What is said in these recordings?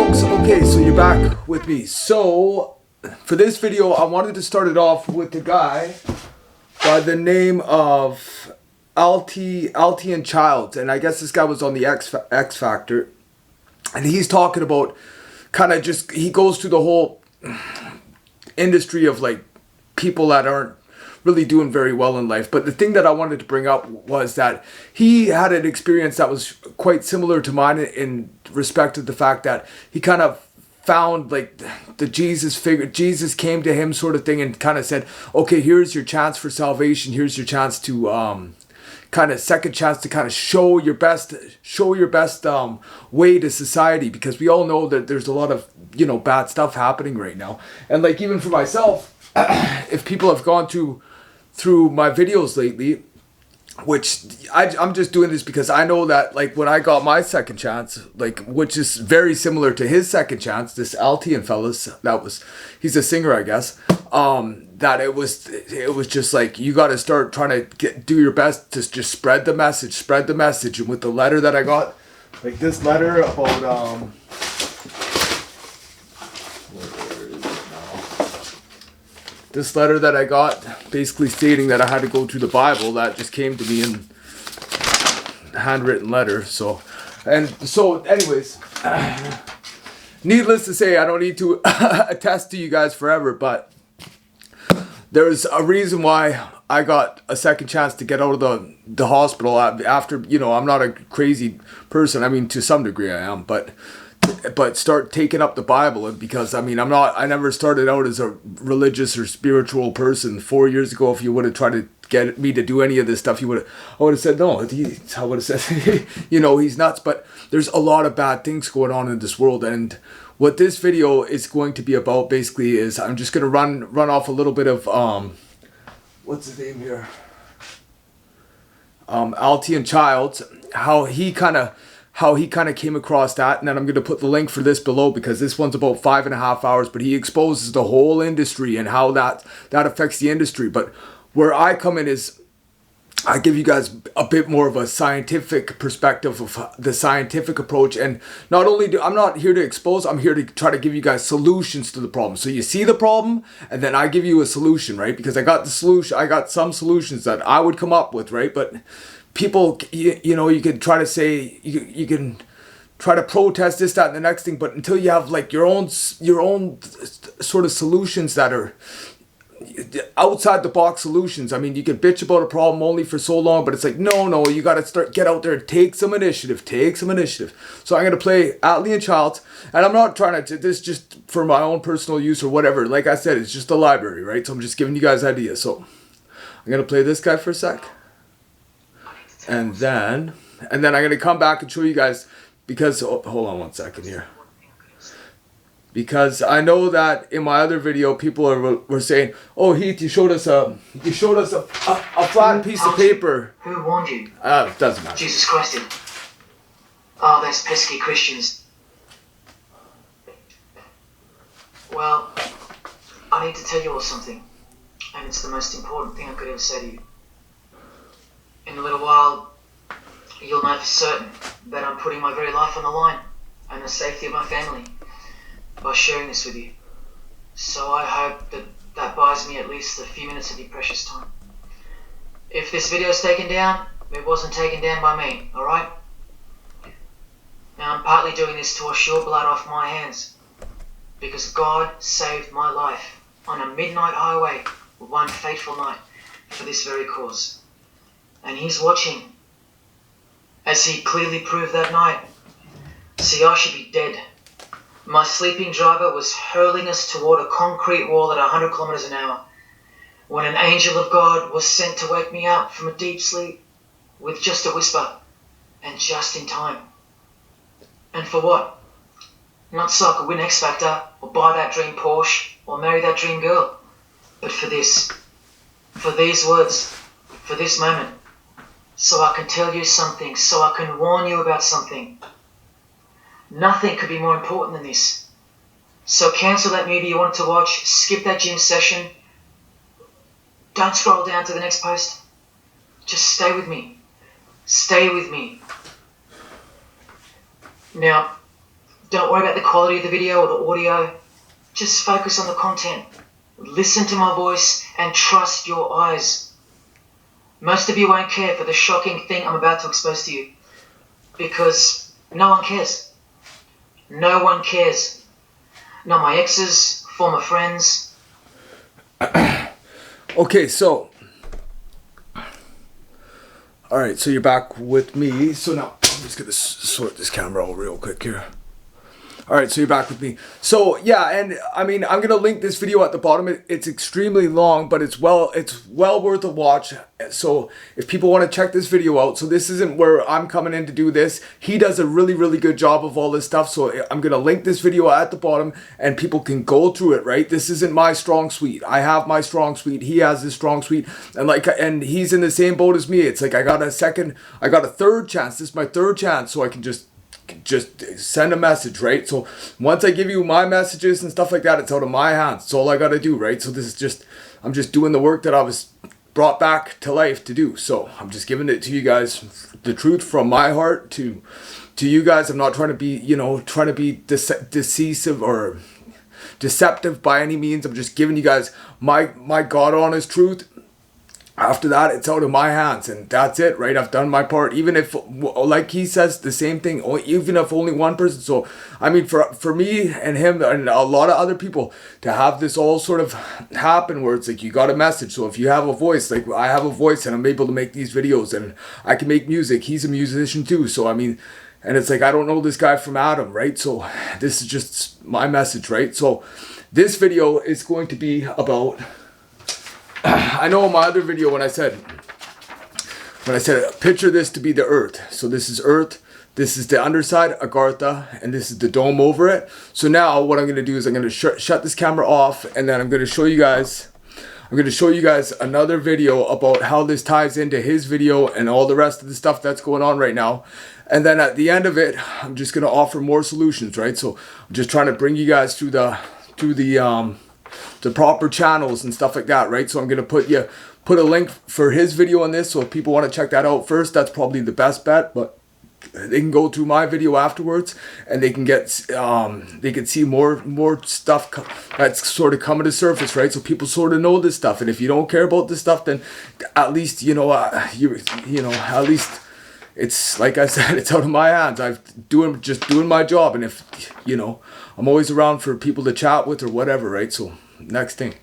folks, okay, so you're back with me. So for this video I wanted to start it off with a guy by the name of Altian Childs, and I guess this guy was on the X Factor, and he's talking about kind of just, he goes through the whole industry of like people that aren't really doing very well in life. But the thing that I wanted to bring up was that he had an experience that was quite similar to mine in respect to the fact that he kind of found like the Jesus figure. Jesus came to him sort of thing and kind of said, okay, here's your chance for salvation. Here's your chance to kind of second chance to kind of show your best way to society, because we all know that there's a lot of, you know, bad stuff happening right now. And like, even for myself, if people have gone through my videos lately, which I'm just doing this because I know that like when I got my second chance, like, which is very similar to his second chance, this Altian fellas, he's a singer, I guess, that it was just like, you got to start trying to do your best to just spread the message. And with the letter that I got, like this letter about this letter that I got, basically stating that I had to go through the Bible, that just came to me in handwritten letter. So anyways, needless to say, I don't need to attest to you guys forever, but there's a reason why I got a second chance to get out of the hospital after, you know, I'm not a crazy person. I mean, to some degree I am, but start taking up the Bible. And because I mean, I never started out as a religious or spiritual person. 4 years ago, if you would have tried to get me to do any of this stuff, I would have said no. I would have said, you know, he's nuts. But there's a lot of bad things going on in this world, and what this video is going to be about basically is, I'm just going to run off a little bit of what's his name here, Altian Childs, how he kind of came across that. And then I'm going to put the link for this below, because this one's about 5.5 hours, but he exposes the whole industry and how that affects the industry. But where I come in is, I give you guys a bit more of a scientific perspective of the scientific approach. And not only I'm not here to expose, I'm here to try to give you guys solutions to the problem. So you see the problem, and then I give you a solution, right? Because I got some solutions that I would come up with, right? But people, you know, you can try to say, you can try to protest this, that, and the next thing, but until you have like your own sort of solutions that are outside the box solutions. I mean, you can bitch about a problem only for so long, but it's like, no, you got to get out there and take some initiative. So I'm going to play Altian Childs, and I'm not trying to, this just for my own personal use or whatever. Like I said, it's just a library, right? So I'm just giving you guys ideas. So I'm going to play this guy for a sec. And then I'm going to come back and show you guys, because, hold on one second here. Because I know that in my other video, people were saying, "Oh, Heath, you showed us a flat piece of paper." Who warned you? It doesn't matter. Jesus Christ did. Oh, those pesky Christians. Well, I need to tell you all something, and it's the most important thing I could ever say to you. In a little while, you'll know for certain that I'm putting my very life on the line, and the safety of my family, by sharing this with you. So I hope that buys me at least a few minutes of your precious time. If this video is taken down, it wasn't taken down by me, alright? Now, I'm partly doing this to wash your blood off my hands, because God saved my life on a midnight highway one fateful night for this very cause. And He's watching, as He clearly proved that night. See, I should be dead. My sleeping driver was hurling us toward a concrete wall at 100 kilometers an hour, when an angel of God was sent to wake me up from a deep sleep with just a whisper, and just in time. And for what? Not so I could win X Factor, or buy that dream Porsche, or marry that dream girl, but for this, for these words, for this moment, so I can tell you something, so I can warn you about something. Nothing could be more important than this. So cancel that movie you wanted to watch, skip that gym session. Don't scroll down to the next post. Just stay with me. Stay with me. Now, Don't worry about the quality of the video or the audio. Just focus on the content. Listen to my voice and trust your eyes. Most of you won't care for the shocking thing I'm about to expose to you, because no one cares. No one cares. Not my exes, former friends. Okay, so... Alright, so you're back with me. So now, I'm just going to sort this camera out real quick here. Alright, so you're back with me. So, yeah, and I mean, I'm going to link this video at the bottom. It's extremely long, but it's well worth a watch. So, if people want to check this video out, so this isn't where I'm coming in to do this. He does a really, really good job of all this stuff. So, I'm going to link this video at the bottom, and people can go through it, right? This isn't my strong suite. I have my strong suite. He has his strong suite. And he's in the same boat as me. It's like I got a third chance. This is my third chance, so I can just send a message, right? So once I give you my messages and stuff like that, it's out of my hands. It's all I got to do, right? So this is just, I'm just doing the work that I was brought back to life to do. So I'm just giving it to you guys, the truth from my heart to you guys. I'm not trying to be, deceive or deceptive by any means. I'm just giving you guys my God honest truth. After that, it's out of my hands, and that's it, right? I've done my part. Even if, like he says, the same thing, even if only one person. So, I mean, for me and him and a lot of other people to have this all sort of happen where it's like you got a message. So if you have a voice, like I have a voice and I'm able to make these videos and I can make music. He's a musician too. So, I mean, and it's like I don't know this guy from Adam, right? So this is just my message, right? So this video is going to be about... I know in my other video when I said picture this to be the earth. So this is earth, this is the underside, Agartha, and this is the dome over it. So now what I'm going to do is I'm going to shut this camera off, and then I'm going to show you guys another video about how this ties into his video and all the rest of the stuff that's going on right now. And then at the end of it, I'm just going to offer more solutions, right? So I'm just trying to bring you guys through the proper channels and stuff like that, right? So I'm gonna put a link for his video on this, so if people want to check that out first, that's probably the best bet. But they can go through my video afterwards, and they can see more stuff that's sort of coming to surface, right? So people sort of know this stuff, and if you don't care about this stuff, then at least at least it's like I said, it's out of my hands. I'm just doing my job, and if I'm always around for people to chat with or whatever, right? So next thing.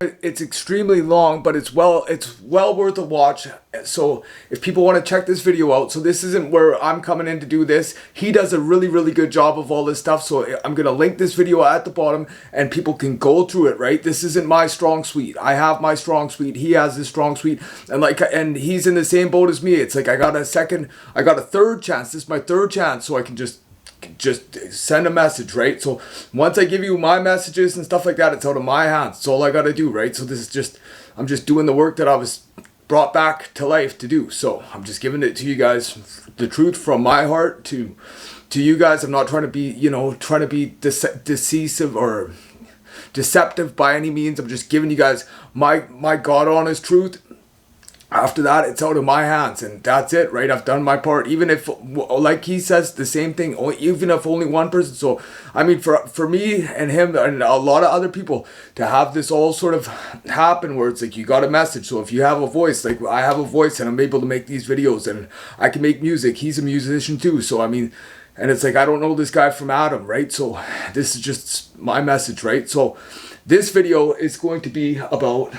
It's extremely long, but it's well worth a watch. So if people want to check this video out, so this isn't where I'm coming in to do this. He does a really, really good job of all this stuff. So I'm going to link this video at the bottom, and people can go through it, right? This isn't my strong suite. I have my strong suite. He has his strong suite. And he's in the same boat as me. It's like I got a third chance. This is my third chance, so I can just send a message, right? So once I give you my messages and stuff like that, it's out of my hands. It's all I got to do, right? So this is just, I'm just doing the work that I was brought back to life to do. So I'm just giving it to you guys, the truth from my heart to you guys. I'm not trying to be, deceive or deceptive by any means. I'm just giving you guys my God honest truth. After that, it's out of my hands, and that's it, right? I've done my part. Even if, like he says, the same thing, even if only one person. So, I mean, for me and him and a lot of other people to have this all sort of happen where it's like you got a message. So if you have a voice, like I have a voice and I'm able to make these videos and I can make music. He's a musician too. So, I mean, and it's like I don't know this guy from Adam, right? So this is just my message, right? So this video is going to be about...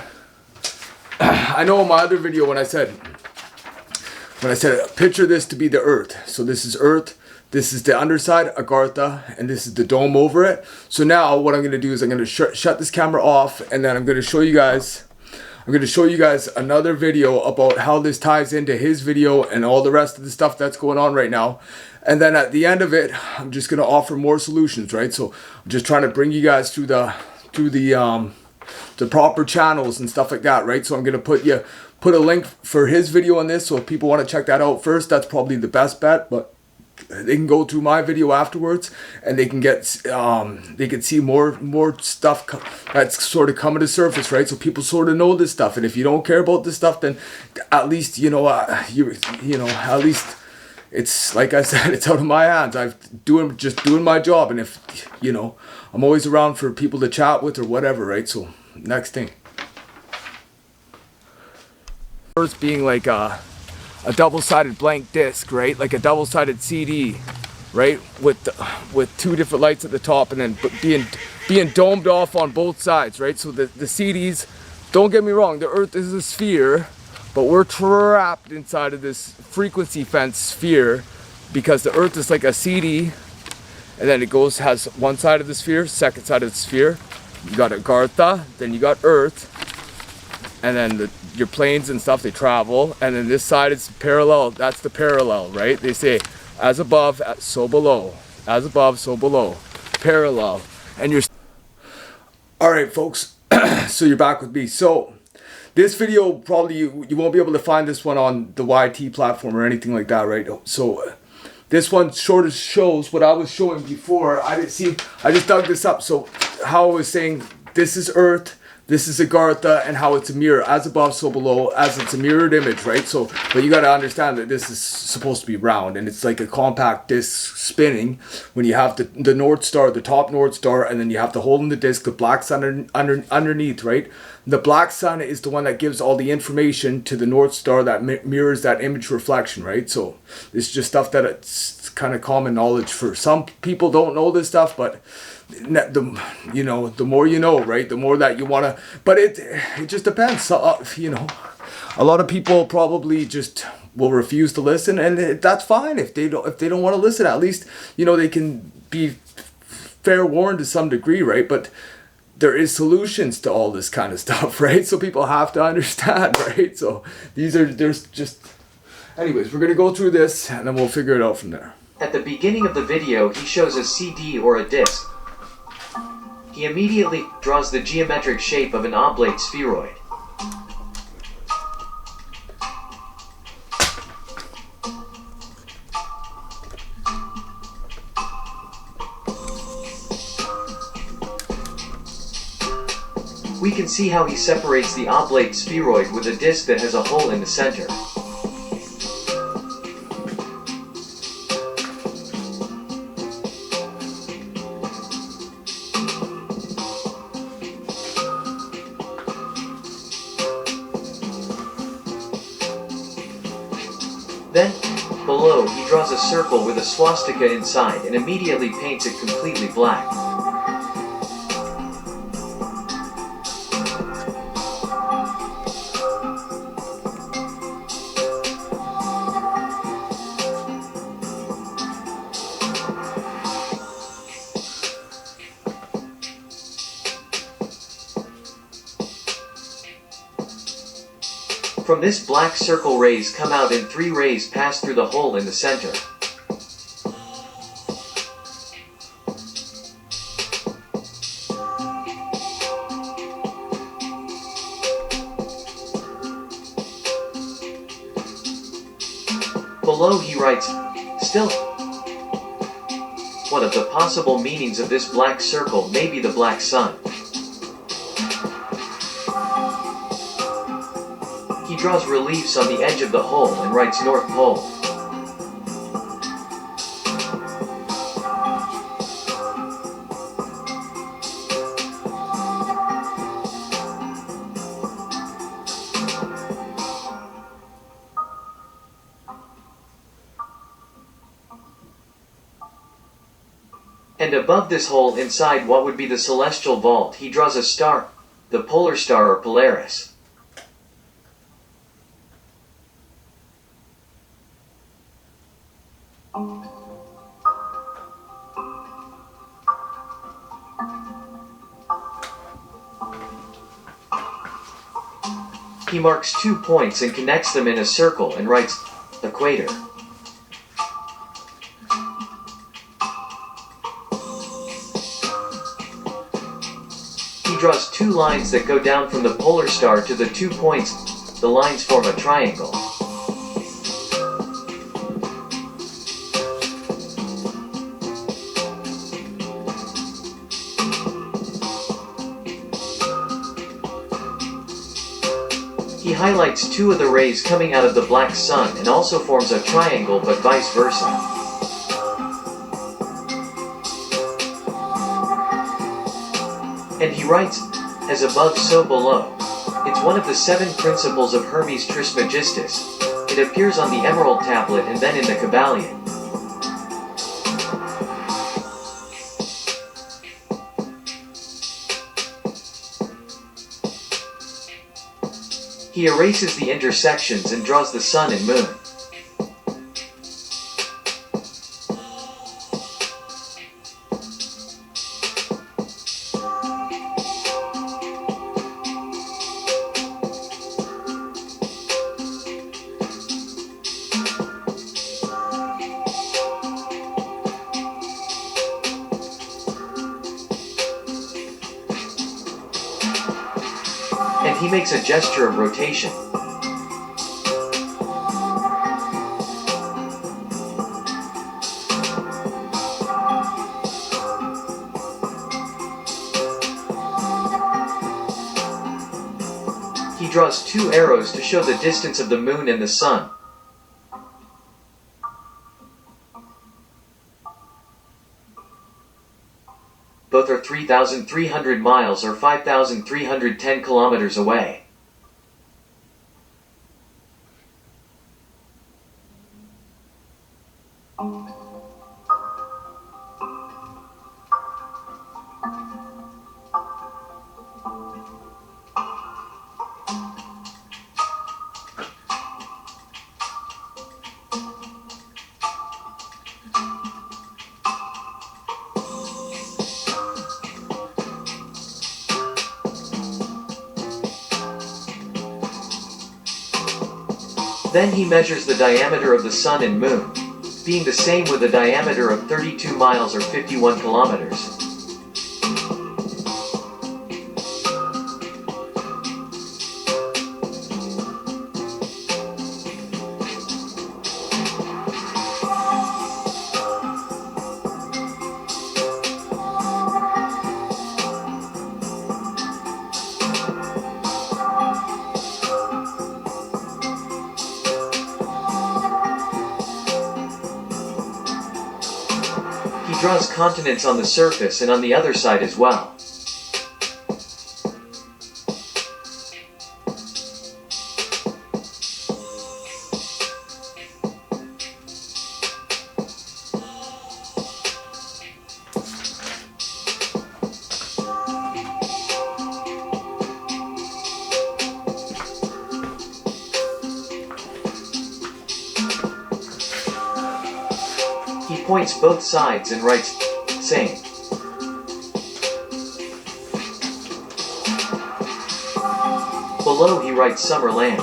I know in my other video when I said picture this to be the earth. So this is earth, this is the underside, Agartha, and this is the dome over it. So now what I'm going to do is I'm going to shut this camera off, and then I'm going to show you guys another video about how this ties into his video and all the rest of the stuff that's going on right now. And then at the end of it, I'm just going to offer more solutions, right? So I'm just trying to bring you guys through the proper channels and stuff like that, right? So I'm gonna put a link for his video on this, so if people want to check that out first, that's probably the best bet. But they can go through my video afterwards, and they can see more stuff that's sort of coming to surface, right? So people sort of know this stuff, and if you don't care about this stuff, then at least at least it's like I said, it's out of my hands. Just doing my job, and if I'm always around for people to chat with or whatever, right? So next thing, Earth being like a double-sided blank disc, right? Like a double-sided CD, right? With two different lights at the top, and then being domed off on both sides, right? So the CDs, don't get me wrong, the Earth is a sphere, but we're trapped inside of this frequency fence sphere because the Earth is like a CD, and then it has one side of the sphere, second side of the sphere. You got Agartha, then you got Earth, and then your planes and stuff, they travel, and then this side is parallel. That's the parallel, right? They say, as above, so below. As above, so below. Parallel. And you're... Alright, folks. So you're back with me. So this video, probably you won't be able to find this one on the YT platform or anything like that, right? So this one sort of shows what I was showing before. I just dug this up. So how I was saying, this is Earth, this is Agartha, and how it's a mirror, as above, so below, as it's a mirrored image, right? So, but you got to understand that this is supposed to be round, and it's like a compact disc spinning. When you have the North Star, the top North Star, and then you have the hole in the disc, the black sun underneath, right? The black sun is the one that gives all the information to the North Star that mirrors that image reflection, right? So it's just stuff that it's kind of common knowledge for some people. Don't know this stuff, but the more you know, right? The more that you want to, but it just depends. A lot of people probably just will refuse to listen, and that's fine if they don't want to listen. At least they can be fair warned to some degree, right? But there is solutions to all this kind of stuff, right? So people have to understand, right? So there's just, anyways, we're gonna go through this and then we'll figure it out from there. At the beginning of the video, he shows a CD or a disc. He immediately draws the geometric shape of an oblate spheroid. We can see how he separates the oblate spheroid with a disc that has a hole in the center. Then, below, he draws a circle with a swastika inside and immediately paints it completely black. From this black circle, rays come out and 3 rays pass through the hole in the center. Below he writes, still, one of the possible meanings of this black circle may be the black sun. He draws reliefs on the edge of the hole and writes North Pole. And above this hole, inside what would be the celestial vault, he draws a star, the polar star or Polaris. He marks 2 points and connects them in a circle and writes equator. He draws 2 lines that go down from the polar star to the 2 points. The lines form a triangle. He highlights two of the rays coming out of the black sun and also forms a triangle, but vice versa. And he writes, as above so below. It's one of the 7 principles of Hermes Trismegistus. It appears on the emerald tablet and then in the Kabbalion. He erases the intersections and draws the sun and moon. And he makes a gesture of rotation. He draws 2 arrows to show the distance of the moon and the sun. Both are 3,300 miles or 5,310 kilometers away. Then he measures the diameter of the sun and moon, being the same with a diameter of 32 miles or 51 kilometers. He draws continents on the surface and on the other side as well. He points both sides and writes, same. Below he writes summer land.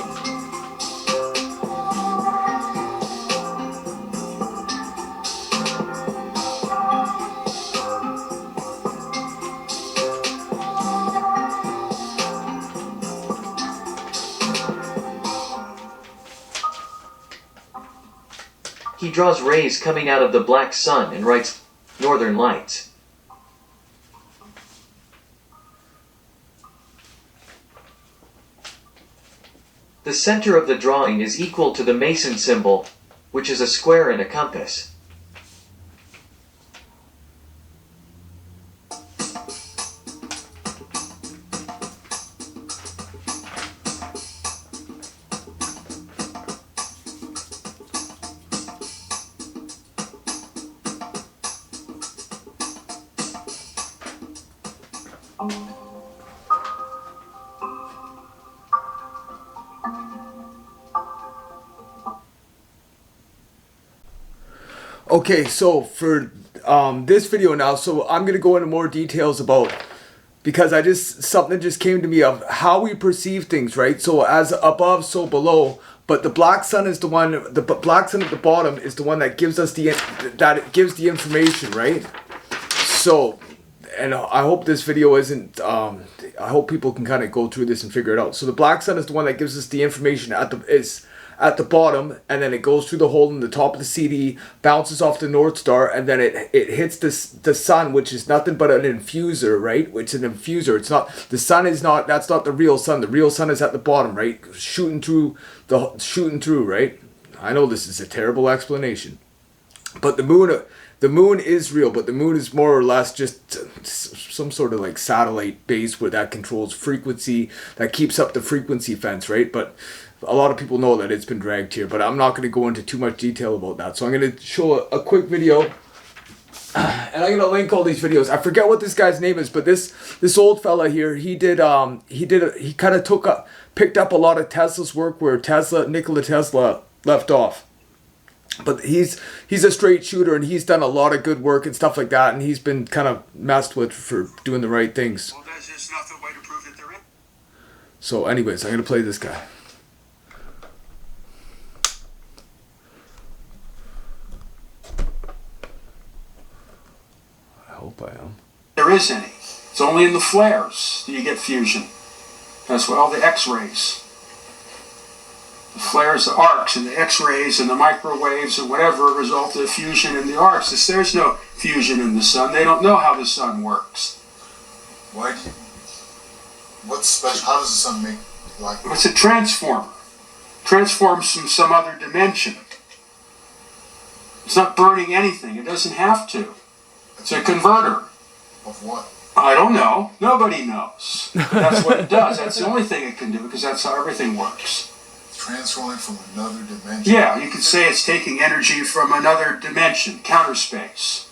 He draws rays coming out of the black sun and writes, Northern Lights. The center of the drawing is equal to the Mason symbol, which is a square and a compass. Okay, so for this video now, so I'm gonna go into more details about, because something just came to me of how we perceive things, right? So as above, so below. But the black sun is the one. The black sun at the bottom is the one that gives us the information, right? So, and I hope this video isn't. I hope people can kind of go through this and figure it out. So the black sun is the one that gives us the information at the bottom, and then it goes through the hole in the top of the CD, bounces off the North Star, and then it hits the sun, which is nothing but an infuser, right? It's an infuser. It's not, the sun is not, that's not the real sun. The real sun is at the bottom, right? Shooting through, right? I know this is a terrible explanation, but the moon is real, but the moon is more or less just some sort of like satellite base where that controls frequency, that keeps up the frequency fence, right? But a lot of people know that it's been dragged here, but I'm not going to go into too much detail about that. So I'm going to show a quick video, and I'm going to link all these videos. I forget what this guy's name is, but this old fella here, he kind of picked up a lot of Tesla's work where Nikola Tesla left off. But he's a straight shooter, and he's done a lot of good work and stuff like that, and he's been kind of messed with for doing the right things. Well, that's just not the way to prove that they're in. So anyways, I'm going to play this guy. I hope I am. There is any. It's only in the flares that you get fusion. That's what all the X-rays. The flares, the arcs, and the X-rays, and the microwaves, and whatever result of fusion in the arcs. There's no fusion in the sun. They don't know how the sun works. Why do you... What's special? How does the sun make light? It's a transformer. Transforms from some other dimension. It's not burning anything. It doesn't have to. It's a converter. Of what? I don't know. Nobody knows. That's what it does. That's the only thing it can do, because that's how everything works. Transforming from another dimension. Yeah, you could say it's taking energy from another dimension, counter space.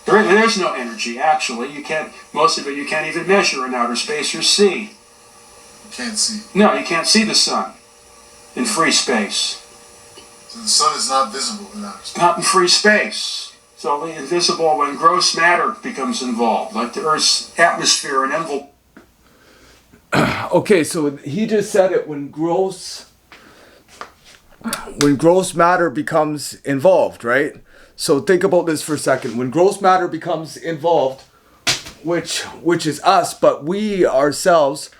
There's no energy, actually. Most of it you can't even measure in outer space or see. You can't see. No, you can't see the sun in free space. So the sun is not visible in outer space. Not in free space. It's only invisible when gross matter becomes involved, like the Earth's atmosphere and envelope. Okay, so he just said it, when gross matter becomes involved, right? So think about this for a second. When gross matter becomes involved, which is us, but we ourselves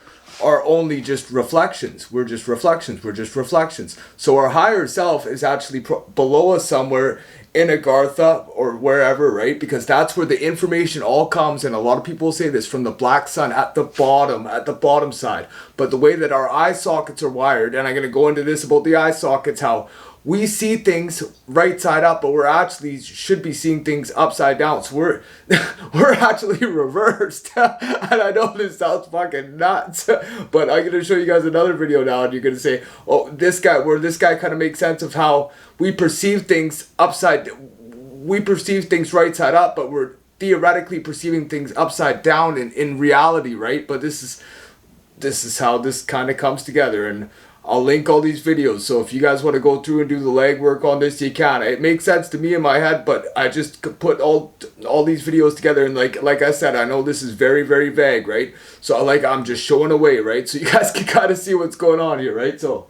are only just reflections. We're just reflections. So our higher self is actually below us somewhere in Agartha or wherever, right? Because that's where the information all comes, and a lot of people say this, from the black sun at the bottom side. But the way that our eye sockets are wired, and I'm going to go into this about the eye sockets, how we see things right side up, but we're actually should be seeing things upside down. So we're actually reversed. And I know this sounds fucking nuts, but I'm gonna show you guys another video now, and you're gonna say, oh, this guy kind of makes sense of how we perceive things right side up, but we're theoretically perceiving things upside down in reality, right? But this is how this kind of comes together, and I'll link all these videos, so if you guys want to go through and do the legwork on this, you can. It makes sense to me in my head, but I just put all these videos together, and like I said, I know this is very, very vague, right? So I'm just showing away, right? So you guys can kind of see what's going on here, right? So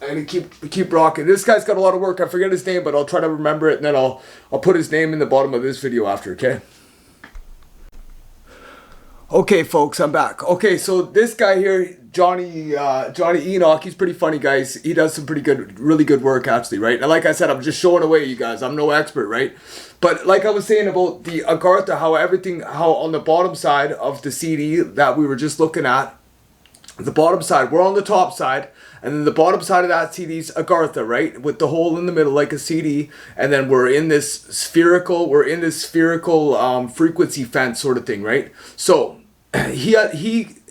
I'm gonna keep rocking. This guy's got a lot of work. I forget his name, but I'll try to remember it, and then I'll put his name in the bottom of this video after, okay? Okay, folks, I'm back. Okay, so this guy here, Johnny Enoch, he's pretty funny, guys. He does some really good work, actually, right? And like I said, I'm just showing away, you guys. I'm no expert, right? But like I was saying about the Agartha, how on the bottom side of the CD that we were just looking at, the bottom side, we're on the top side, and then the bottom side of that CD's Agartha, right? With the hole in the middle like a CD, and then we're in this spherical frequency fence sort of thing, right? So he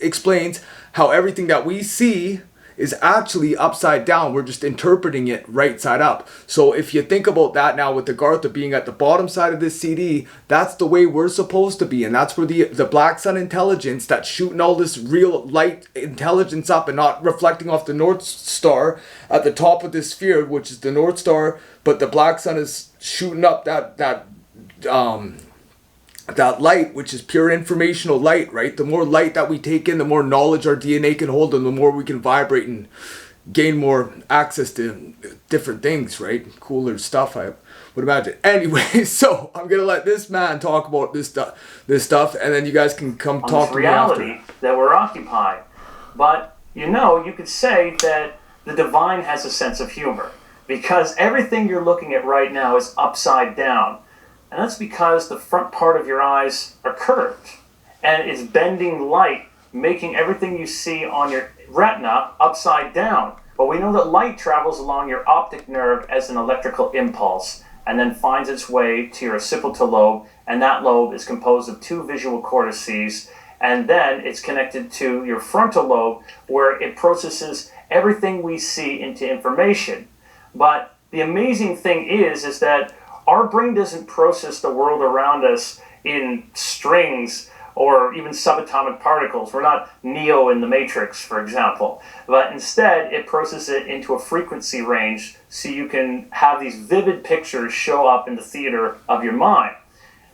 explains how everything that we see is actually upside down. We're just interpreting it right side up. So if you think about that now, with the Agartha being at the bottom side of this CD, that's the way we're supposed to be, and that's where the black sun intelligence that's shooting all this real light intelligence up and not reflecting off the North Star at the top of this sphere, which is the North Star, but the black sun is shooting up that light, which is pure informational light, right? The more light that we take in, the more knowledge our DNA can hold, and the more we can vibrate and gain more access to different things, right? Cooler stuff, I would imagine. Anyway, so I'm gonna let this man talk about this stuff, and then you guys can come talk to me after. Reality that we're occupying. But you could say that the divine has a sense of humor, because everything you're looking at right now is upside down. And that's because the front part of your eyes are curved, and it's bending light, making everything you see on your retina upside down. But we know that light travels along your optic nerve as an electrical impulse, and then finds its way to your occipital lobe, and that lobe is composed of 2 visual cortices, and then it's connected to your frontal lobe, where it processes everything we see into information. But the amazing thing is that our brain doesn't process the world around us in strings or even subatomic particles. We're not Neo in the Matrix, for example. But instead, it processes it into a frequency range so you can have these vivid pictures show up in the theater of your mind.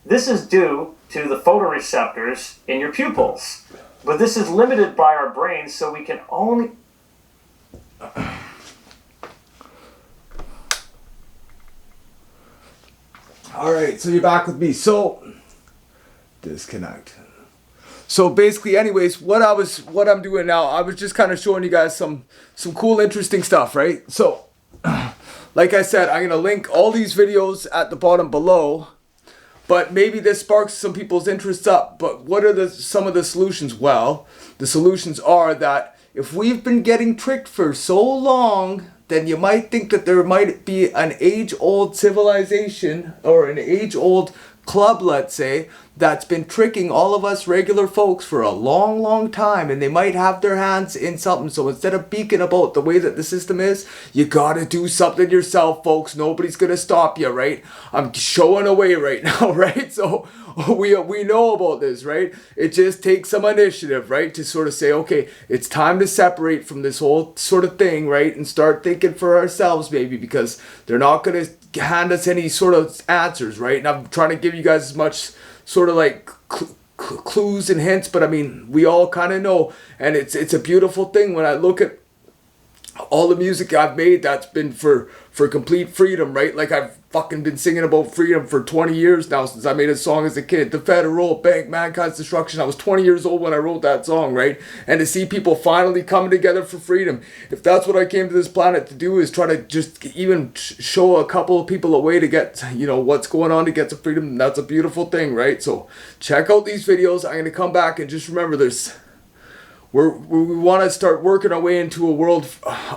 This is due to the photoreceptors in your pupils. But this is limited by our brains, so we can only... All right, so you're back with me. So, disconnect. So basically, anyways, what I'm doing now, I was just kind of showing you guys some cool, interesting stuff, right? So, like I said, I'm gonna link all these videos at the bottom below. But maybe this sparks some people's interests up. But what are some of the solutions? Well, the solutions are that if we've been getting tricked for so long, then you might think that there might be an age-old civilization or an age-old club, let's say, that's been tricking all of us regular folks for a long, long time, and they might have their hands in something. So instead of beaking about the way that the system is, you gotta do something yourself, folks. Nobody's gonna stop you, right? I'm showing away right now, right? So we know about this, right? It just takes some initiative, right, to sort of say, okay, it's time to separate from this whole sort of thing, right, and start thinking for ourselves, maybe, because they're not gonna hand us any sort of answers, right? And I'm trying to give you guys as much sort of like clues and hints, but I mean, we all kind of know, and it's a beautiful thing when I look at all the music I've made that's been for complete freedom, right? Like I've fucking been singing about freedom for 20 years now, since I made a song as a kid. The Federal Bank, Mankind's Destruction. I was 20 years old when I wrote that song, right? And to see people finally coming together for freedom. If that's what I came to this planet to do, is try to just even show a couple of people a way to get, you know, what's going on to get to freedom. That's a beautiful thing, right? So check out these videos. I'm going to come back and just remember we want to start working our way into a world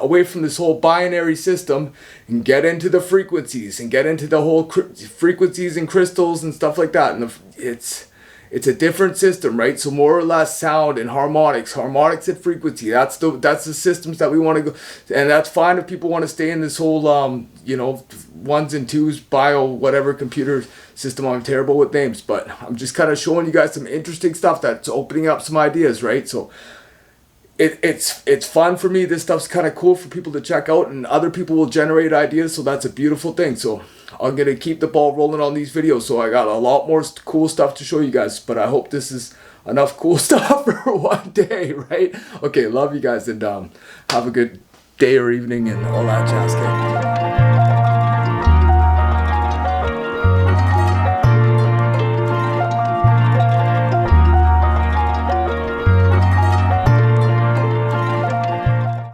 away from this whole binary system and get into the frequencies and get into the whole frequencies and crystals and stuff like that. And it's a different system, right? So more or less sound and harmonics and frequency. That's the systems that we want to go, and that's fine if people want to stay in this whole you know, ones and twos bio whatever computer system. I'm terrible with names, but I'm just kind of showing you guys some interesting stuff that's opening up some ideas, right? So it's fun for me. This stuff's kind of cool for people to check out, and other people will generate ideas, so that's a beautiful thing. So I'm going to keep the ball rolling on these videos, so I got a lot more cool stuff to show you guys, but I hope this is enough cool stuff for one day, right? Okay, love you guys, and have a good day or evening and all that jazz.